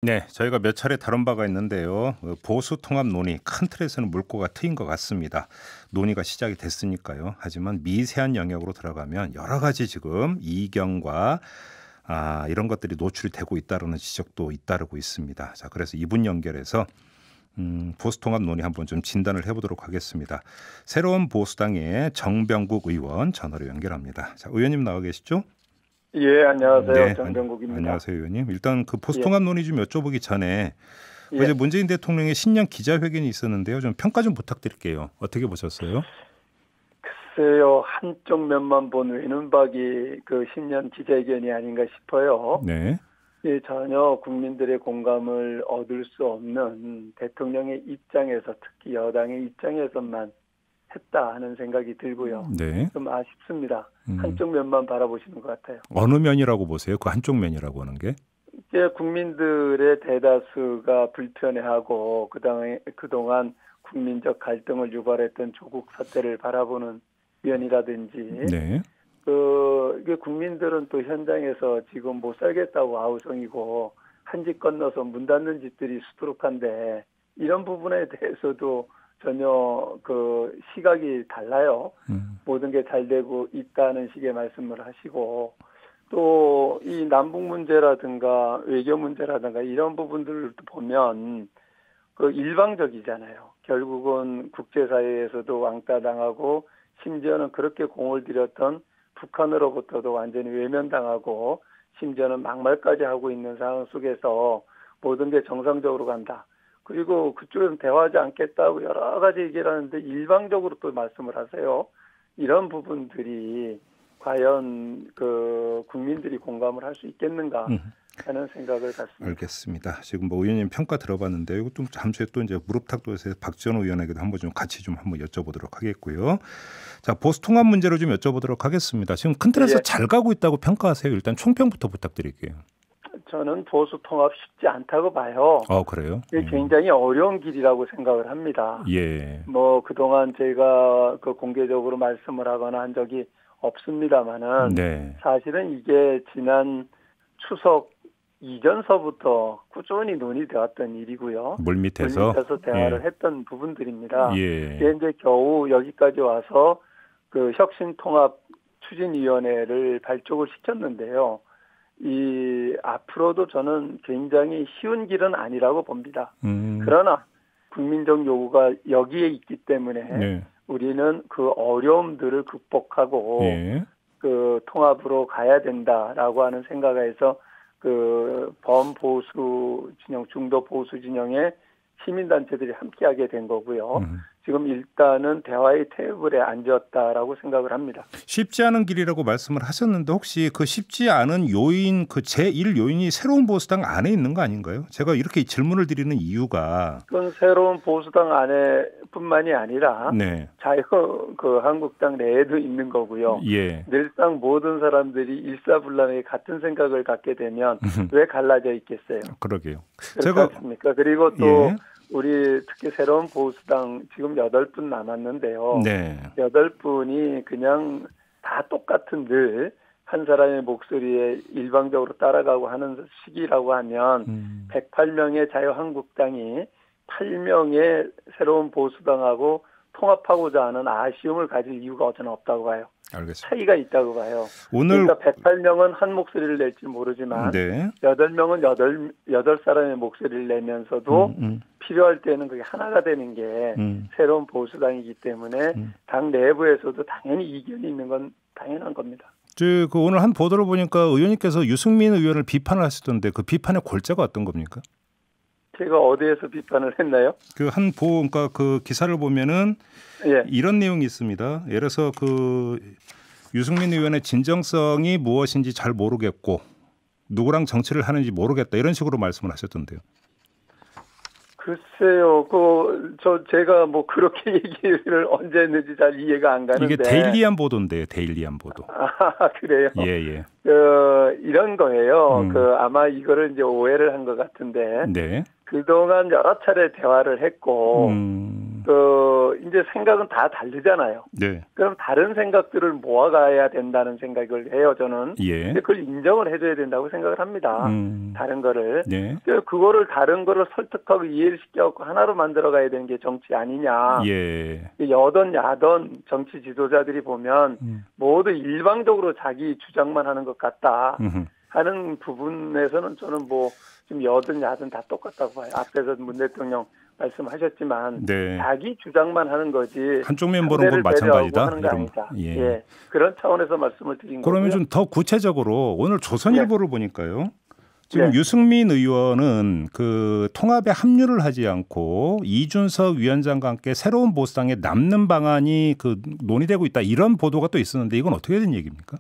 네, 저희가 몇 차례 다룬 바가 있는데요. 보수 통합 논의 큰 틀에서는 물꼬가 트인 것 같습니다. 논의가 시작이 됐으니까요. 하지만 미세한 영역으로 들어가면 여러 가지 지금 이견과 이런 것들이 노출이 되고 있다는 지적도 잇따르고 있습니다. 자, 그래서 이분 연결해서 보수 통합 논의 한번 좀 진단을 해보도록 하겠습니다. 새로운 보수당의 정병국 의원 전화로 연결합니다. 자, 의원님 나와 계시죠? 예, 안녕하세요. 네, 정병국입니다. 안녕하세요, 의원님. 일단 그 예, 보수통합 논의 좀 여쭤보기 전에 어제 예. 문재인 대통령의 신년 기자회견이 있었는데요. 좀 평가 좀 부탁드릴게요. 어떻게 보셨어요? 글쎄요, 한쪽 면만 본 외눈박이 그 신년 기자회견이 아닌가 싶어요. 네. 예, 전혀 국민들의 공감을 얻을 수 없는 대통령의 입장에서, 특히 여당의 입장에서만 했다 하는 생각이 들고요. 네. 좀 아쉽습니다. 음, 한쪽 면만 바라보시는 것 같아요. 어느 면이라고 보세요? 그 한쪽 면이라고 하는 게? 이제 국민들의 대다수가 불편해하고 그동안 국민적 갈등을 유발했던 조국 사태를 바라보는 면이라든지 네. 이게 국민들은 또 현장에서 지금 못 살겠다고 아우성이고 한 집 건너서 문 닫는 집들이 수두룩한데 이런 부분에 대해서도 전혀 그 시각이 달라요. 음, 모든 게 잘 되고 있다는 식의 말씀을 하시고 또 이 남북 문제라든가 외교 문제라든가 이런 부분들을 보면 그 일방적이잖아요. 결국은 국제사회에서도 왕따당하고 심지어는 그렇게 공을 들였던 북한으로부터도 완전히 외면당하고 심지어는 막말까지 하고 있는 상황 속에서 모든 게 정상적으로 간다. 그리고 그쪽에서는 대화하지 않겠다고 여러 가지 얘기를 하는데 일방적으로 또 말씀을 하세요. 이런 부분들이 과연 그 국민들이 공감을 할 수 있겠는가 음, 하는 생각을 갖습니다. 알겠습니다. 지금 뭐 의원님 평가 들어봤는데 이거 좀 잠시 후에 또 이제 무릎탁도에서 박지원 의원에게도 한번 좀 같이 좀 한번 여쭤보도록 하겠고요. 자, 보수 통합 문제로 좀 여쭤보도록 하겠습니다. 지금 큰 틀에서 예, 잘 가고 있다고 평가하세요. 일단 총평부터 부탁드릴게요. 저는 보수 통합 쉽지 않다고 봐요. 그래요? 이게 굉장히 어려운 길이라고 생각을 합니다. 예. 뭐 그동안 제가 그 공개적으로 말씀을 하거나 한 적이 없습니다마는 네. 사실은 이게 지난 추석 이전서부터 꾸준히 논의되었던 일이고요. 물밑에서. 물밑에서 예. 대화를 했던 부분들입니다. 예. 이게 이제 겨우 여기까지 와서 그 혁신통합 추진위원회를 발족을 시켰는데요. 이 앞으로도 저는 굉장히 쉬운 길은 아니라고 봅니다. 음. 그러나 국민적 요구가 여기에 있기 때문에 네. 우리는 그 어려움들을 극복하고 예. 그 통합으로 가야 된다라고 하는 생각에서 그 범보수 진영, 중도 보수 진영의 시민단체들이 함께하게 된 거고요. 음. 지금 일단은 대화의 테이블에 앉았다라고 생각을 합니다. 쉽지 않은 길이라고 말씀을 하셨는데 혹시 그 쉽지 않은 요인 그 제1 요인이 새로운 보수당 안에 있는 거 아닌가요? 제가 이렇게 질문을 드리는 이유가 그건 새로운 보수당 안에뿐만이 아니라 네. 그 한국당 내에도 있는 거고요. 예. 늘상 모든 사람들이 일사불란하게 같은 생각을 갖게 되면 왜 갈라져 있겠어요? 그러게요. 그렇지 제가 않습니까? 그리고 또 예. 우리 특히 새로운 보수당 지금 8분 남았는데요. 네. 8분이 그냥 다 똑같은 늘 한 사람의 목소리에 일방적으로 따라가고 하는 시기라고 하면 108명의 자유한국당이 8명의 새로운 보수당하고 통합하고자 하는 아쉬움을 가질 이유가 저는 없다고 봐요. 알겠습니다. 차이가 있다고 봐요. 오늘 그러니까 108명은 한 목소리를 낼지 모르지만 네. 8명은 8사람의 목소리를 내면서도 필요할 때는 그게 하나가 되는 게 새로운 보수당이기 때문에 당 내부에서도 당연히 이견이 있는 건 당연한 겁니다. 그 오늘 한 보도를 보니까 의원님께서 유승민 의원을 비판을 하시던데 그 비판의 골자가 어떤 겁니까? 제가 어디에서 비판을 했나요? 그러니까 그 기사를 보면은 예. 이런 내용이 있습니다. 예를 들어서 그 유승민 의원의 진정성이 무엇인지 잘 모르겠고 누구랑 정치를 하는지 모르겠다 이런 식으로 말씀을 하셨던데요. 글쎄요, 제가 뭐 그렇게 얘기를 언제 했는지 잘 이해가 안 가는데. 이게 데일리안 보도인데요, 데일리안 보도. 아, 그래요? 예. 이런 거예요. 아마 이거를 이제 오해를 한 것 같은데. 네. 그동안 여러 차례 대화를 했고, 이제 생각은 다 다르잖아요. 네. 그럼 다른 생각들을 모아가야 된다는 생각을 해요, 저는. 예. 근데 그걸 인정을 해줘야 된다고 생각을 합니다. 다른 거를. 네. 그거를 다른 거를 설득하고 이해를 시켜갖고 하나로 만들어가야 되는 게 정치 아니냐. 예. 여던 야던 정치 지도자들이 보면 모두 일방적으로 자기 주장만 하는 것 같다 하는 부분에서는 저는 뭐 지금 여든 야든 다 똑같다고 봐요. 앞에서 문 대통령 말씀하셨지만 네. 자기 주장만 하는 거지 한쪽 면 보는 건 마찬가지다. 하는 거 아니다. 예. 예. 그런 차원에서 말씀을 드린 거고요. 그러면 좀 더 구체적으로 오늘 조선일보를 보니까요. 지금 네. 유승민 의원은 그 통합에 합류를 하지 않고 이준석 위원장과 함께 새로운 보수당에 남는 방안이 그 논의되고 있다. 이런 보도가 또 있었는데 이건 어떻게 된 얘기입니까?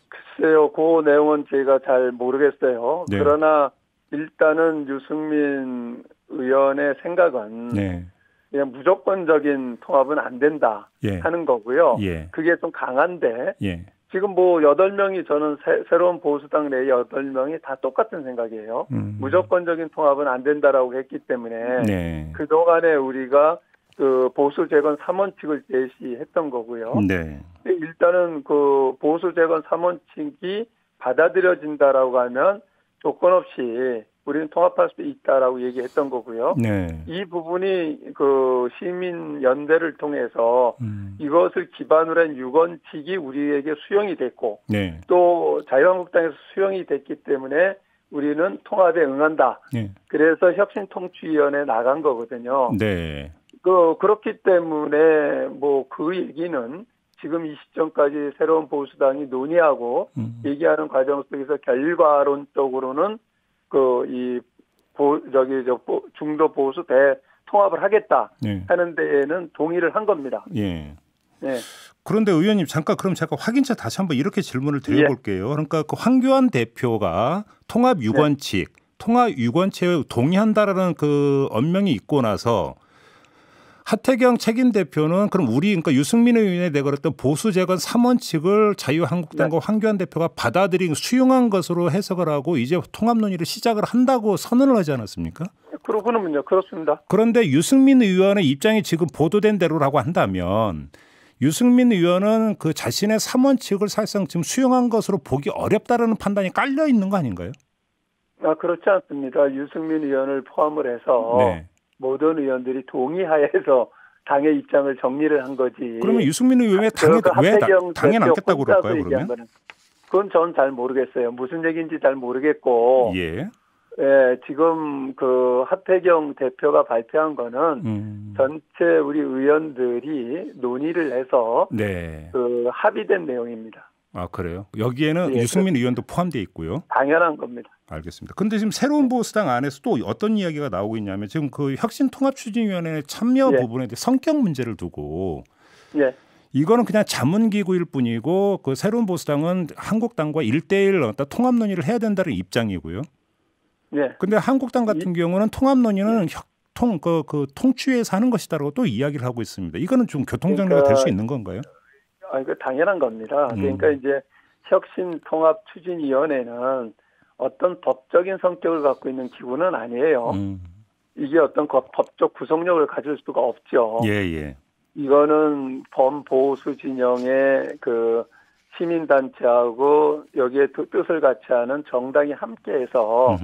글쎄요. 그 내용은 제가 잘 모르겠어요. 네. 그러나 일단은 유승민 의원의 생각은 네. 그냥 무조건적인 통합은 안 된다 예. 하는 거고요. 예. 그게 좀 강한데 예. 지금 뭐 8명이 저는 새로운 보수당 내에 8명이 다 똑같은 생각이에요. 무조건적인 통합은 안 된다라고 했기 때문에 네. 그동안에 우리가 그 보수 재건 3원칙을 제시했던 거고요. 네. 일단은 그 보수 재건 3원칙이 받아들여진다라고 하면 조건 없이 우리는 통합할 수 있다라고 얘기했던 거고요. 네. 이 부분이 그 시민 연대를 통해서 이것을 기반으로 한 6원칙이 우리에게 수용이 됐고 네. 또 자유한국당에서 수용이 됐기 때문에 우리는 통합에 응한다. 네. 그래서 혁신통치위원회에 나간 거거든요. 네. 그렇기 때문에 뭐 그 얘기는 지금 이 시점까지 새로운 보수당이 논의하고 얘기하는 과정 속에서 결과론적으로는 중도 보수 대통합을 하겠다 네. 하는 데에는 동의를 한 겁니다. 예. 네. 그런데 의원님 잠깐 그럼 제가 확인차 다시 한번 이렇게 질문을 드려볼게요. 그러니까 그 황교안 대표가 통합 6원칙, 통합 6원칙에 동의한다라는 그 언명이 있고 나서 하태경 책임 대표는 그럼 그러니까 유승민 의원에 내걸었던 보수 재건 3원칙을 자유한국당과 황교안 대표가 받아들인 수용한 것으로 해석을 하고 이제 통합 논의를 시작을 한다고 선언을 하지 않았습니까? 그렇군요. 그렇습니다. 그런데 유승민 의원의 입장이 지금 보도된 대로라고 한다면 유승민 의원은 그 자신의 3원칙을 사실상 지금 수용한 것으로 보기 어렵다라는 판단이 깔려 있는 거 아닌가요? 그렇지 않습니다. 유승민 의원을 포함을 해서 네. 모든 의원들이 동의하에서 당의 입장을 정리를 한 거지. 그러면 유승민 의원이 왜 당에 남겠다고 그럴까요? 그러면? 그건 전 잘 모르겠어요. 무슨 얘기인지 잘 모르겠고. 예. 예, 지금 그 하태경 대표가 발표한 거는 전체 우리 의원들이 논의를 해서 네. 그 합의된 내용입니다. 아, 그래요? 여기에는 예, 유승민 의원도 포함되어 있고요. 당연한 겁니다. 알겠습니다. 그런데 지금 새로운 보수당 안에서 또 어떤 이야기가 나오고 있냐면 지금 그 혁신통합추진위원회 참여 부분에 대해 성격 문제를 두고 이거는 그냥 자문기구일 뿐이고 그 새로운 보수당은 한국당과 1대1 통합 논의를 해야 된다는 입장이고요. 그런데 한국당 같은 경우는 통합 논의는 통추위에서 하는 것이다라고 또 이야기를 하고 있습니다. 이거는 좀 교통정리가 될 수 있는 건가요? 이거 당연한 겁니다. 그러니까 이제 혁신통합추진위원회는 어떤 법적인 성격을 갖고 있는 기구는 아니에요. 이게 어떤 법적 구속력을 가질 수가 없죠. 예. 이거는 범보수 진영의 그 시민단체하고 여기에 뜻을 같이 하는 정당이 함께해서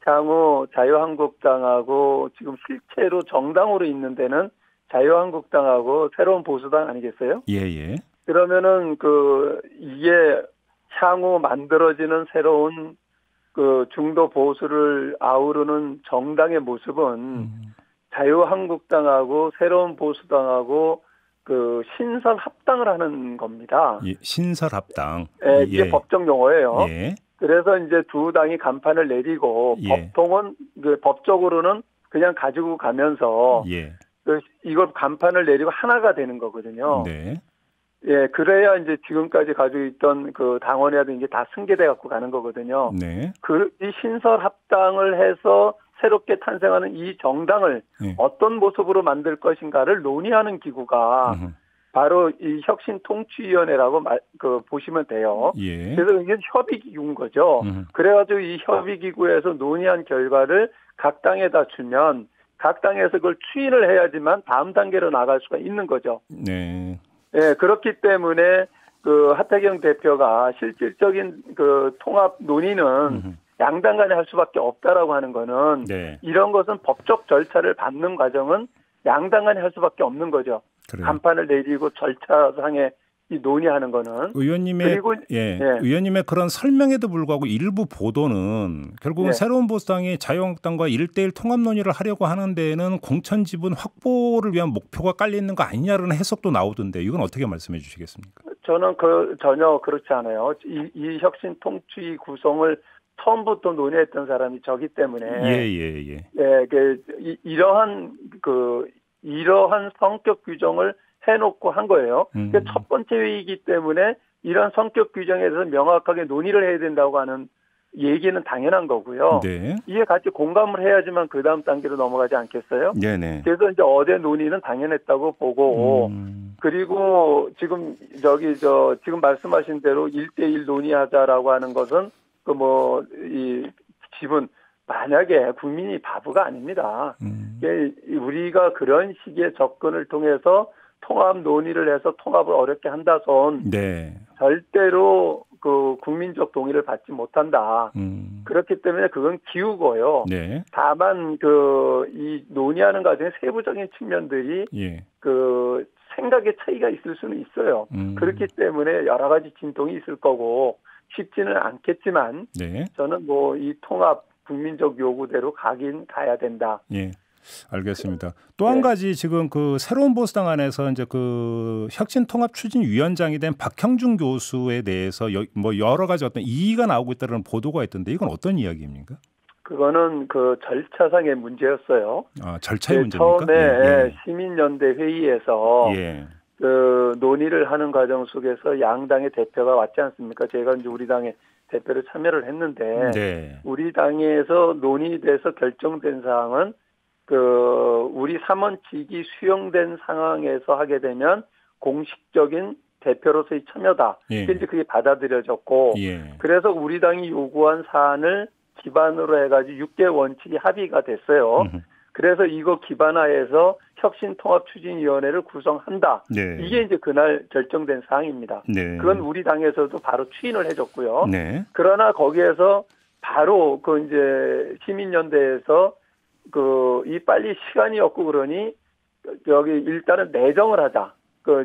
향후 자유한국당하고 지금 실제로 정당으로 있는 데는 자유한국당하고 새로운 보수당 아니겠어요? 예. 그러면은 이게 향후 만들어지는 새로운 그 중도 보수를 아우르는 정당의 모습은 자유한국당하고 새로운 보수당하고 그 신설 합당을 하는 겁니다. 예, 신설 합당. 이게 법적 용어예요. 예. 그래서 이제 두 당이 간판을 내리고 법통은 법적으로는 그냥 가지고 가면서 이걸 간판을 내리고 하나가 되는 거거든요. 네. 예, 그래야 이제 지금까지 가지고 있던 그 당원이라든지 다 승계돼 갖고 가는 거거든요. 네. 이 신설 합당을 해서 새롭게 탄생하는 이 정당을 어떤 모습으로 만들 것인가를 논의하는 기구가 바로 이 혁신통치위원회라고 보시면 돼요. 그래서 이게 협의기구인 거죠. 그래가지고 이 협의기구에서 논의한 결과를 각 당에다 주면 각 당에서 그걸 추인을 해야지만 다음 단계로 나갈 수가 있는 거죠. 네. 예, 그렇기 때문에 그 하태경 대표가 실질적인 그 통합 논의는 양당 간에 할 수밖에 없다라고 하는 거는 네. 이런 것은 법적 절차를 밟는 과정은 양당 간에 할 수밖에 없는 거죠. 그래요. 간판을 내리고 절차상에 이 논의하는 거는 의원님의 그리고 의원님의 그런 설명에도 불구하고 일부 보도는 결국은 새로운 보수당이 자유한국당과 1대1 통합 논의를 하려고 하는 데에는 공천 지분 확보를 위한 목표가 깔려 있는 거 아니냐라는 해석도 나오던데 이건 어떻게 말씀해 주시겠습니까? 저는 전혀 그렇지 않아요. 이 혁신 통추위 구성을 처음부터 논의했던 사람이 저기 때문에 이러한 성격 규정을 해놓고 한 거예요. 첫 번째 회의이기 때문에 이런 성격 규정에 대해서 명확하게 논의를 해야 된다고 하는 얘기는 당연한 거고요. 네. 이에 같이 공감을 해야지만 그 다음 단계로 넘어가지 않겠어요? 네네. 그래서 이제 어제 논의는 당연했다고 보고 그리고 지금 지금 말씀하신 대로 1대1 논의하자라고 하는 것은 이 집은 만약에 국민이 바보가 아닙니다. 우리가 그런 식의 접근을 통해서 통합 논의를 해서 통합을 어렵게 한다손 절대로 그 국민적 동의를 받지 못한다. 그렇기 때문에 그건 기우고요. 다만 이 논의하는 과정에 세부적인 측면들이 그 생각의 차이가 있을 수는 있어요. 그렇기 때문에 여러 가지 진통이 있을 거고 쉽지는 않겠지만 저는 이 통합 국민적 요구대로 가야 된다. 알겠습니다. 또 한 가지 지금 그 새로운 보수당 안에서 이제 그 혁신통합추진위원장이 된 박형준 교수에 대해서 여러 가지 어떤 이의가 나오고 있다는 보도가 있던데 이건 어떤 이야기입니까? 그거는 그 절차상의 문제였어요. 아, 절차의 문제입니까? 처음에 시민연대 회의에서 그 논의를 하는 과정 속에서 양당의 대표가 왔지 않습니까? 제가 이제 우리 당의 대표를 참여를 했는데 우리 당에서 논의돼서 결정된 사항은 우리 삼원칙이 수용된 상황에서 하게 되면 공식적인 대표로서의 참여다. 이제 그게 받아들여졌고, 그래서 우리 당이 요구한 사안을 기반으로 해가지고 6개 원칙이 합의가 됐어요. 그래서 이거 기반하에서 혁신통합추진위원회를 구성한다. 이게 이제 그날 결정된 사항입니다. 그건 우리 당에서도 바로 추인을 해줬고요. 그러나 거기에서 바로 이제 시민연대에서 이 빨리 시간이 없고 그러니 여기 일단은 내정을 하자.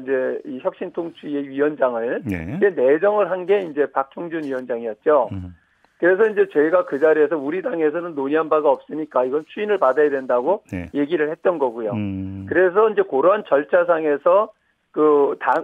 이제 이 혁신통추위의 위원장을 내정을 한 게 이제 박형준 위원장이었죠. 그래서 이제 저희가 그 자리에서 우리 당에서는 논의한 바가 없으니까 이건 추인을 받아야 된다고 얘기를 했던 거고요. 그래서 이제 그러한 절차상에서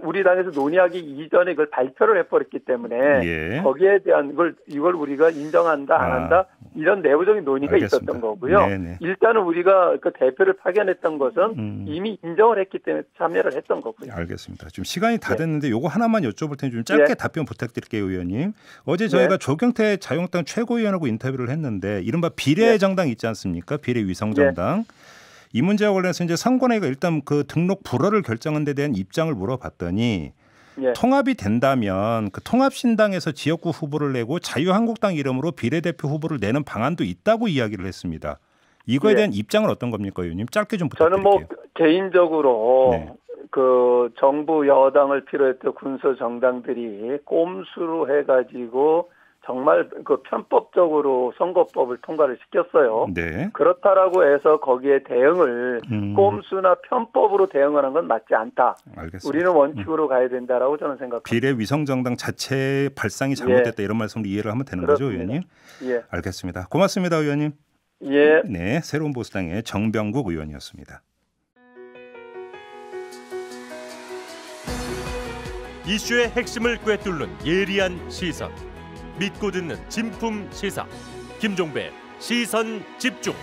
우리 당에서 논의하기 이전에 그걸 발표를 해버렸기 때문에 거기에 대한 이걸 우리가 인정한다 안 한다 이런 내부적인 논의가 있었던 거고요. 일단은 우리가 그 대표를 파견했던 것은 이미 인정을 했기 때문에 참여를 했던 거고요. 알겠습니다. 지금 시간이 다 됐는데 요거 하나만 여쭤볼 테니 좀 짧게 답변 부탁드릴게요, 의원님. 어제 저희가 조경태 자유한국당 최고위원하고 인터뷰를 했는데 이른바 비례정당 있지 않습니까? 비례위성정당. 이 문제와 관련해서 이제 선관위가 일단 그 등록 불허를 결정한 데 대한 입장을 물어봤더니 통합이 된다면 그 통합신당에서 지역구 후보를 내고 자유한국당 이름으로 비례대표 후보를 내는 방안도 있다고 이야기를 했습니다. 이거에 대한 입장은 어떤 겁니까, 의원님? 짧게 좀 부탁드릴게요. 저는 개인적으로 그 정부 여당을 비롯했던 군소 정당들이 꼼수로 해가지고 정말 그 편법적으로 선거법을 통과를 시켰어요. 그렇다라고 해서 거기에 대응을 꼼수나 편법으로 대응하는 건 맞지 않다. 알겠습니다. 우리는 원칙으로 가야 된다라고 저는 생각합니다. 비례위성정당 자체의 발상이 잘못됐다 이런 말씀으로 이해를 하면 되는 거죠, 의원님? 알겠습니다. 고맙습니다, 의원님. 네, 새로운 보수당의 정병국 의원이었습니다. 이슈의 핵심을 꿰뚫는 예리한 시선. 믿고 듣는 진품 시사 김종배 시선 집중.